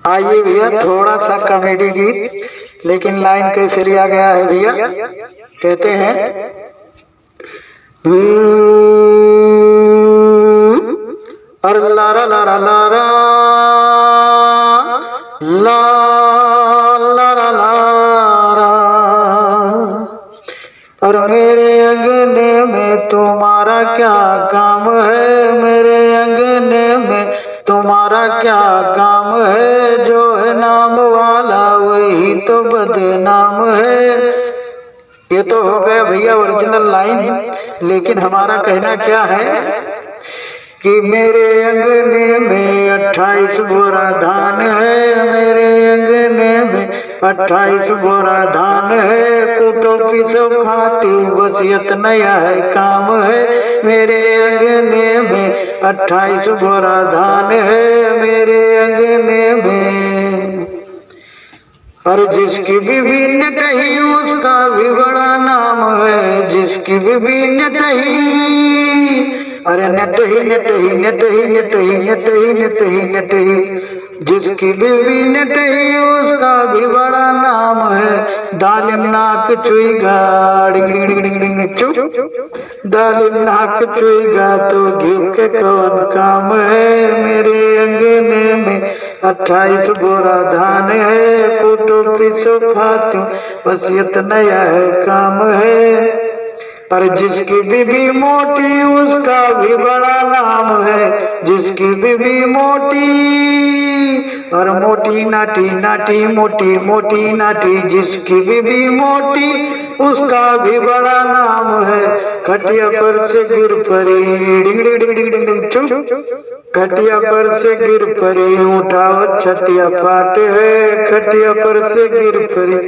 आइए भैया थोड़ा सा कॉमेडी गीत, लेकिन लाइन कैसे लिया गया है भैया, कहते हैं अरे लारा लारा लारा ला लारा लारा, और मेरे अंगने में तुम्हारा क्या काम है, मेरे अंगने में तुम्हारा क्या काम है, जो है नाम वाला वही तो बदनाम है। ये तो हो गया भैया ओरिजिनल लाइन, लेकिन हमारा कहना क्या है कि मेरे अंगने में 28 बोरा धान है, मेरे अंगने में 28 बोरा धान है, कूटो पिसो खाती वसीयत नया है काम है, मेरे अंगने में 28 बोरा धान है, मेरे अंगने में। और जिसकी बीवी नटही उसका भी बड़ा नाम है, जिसकी बीवी नटही, अरे नटही नटही नटही नटही नटही नटही नटही, जिसकी बीवी नटही उसका भी बड़ा नाम है। दालिम नाक चुईगा डिंग डिंग डिंग डिंग चुप, दालिम नाक चुईगा तो घी के कौन काम है, मेरे अंगने में 28 बोरा धान है, कूटो पिसो खाती वसीयत नया है काम है। पर जिसकी बीबी मोटी उसका भी बड़ा नाम है, जिसकी बीबी मोटी और मोटी नाटी नाटी मोटी मोटी नाटी, जिसकी बीबी मोटी उसका भी बड़ा नाम है। खटिया पर से गिर पड़ी डिंग डिंग डिंग डिंग डिंग चुप, खटिया पर से गिर पड़ी उठाओ छतिया पाट है, खटिया पर से गिर पड़ी।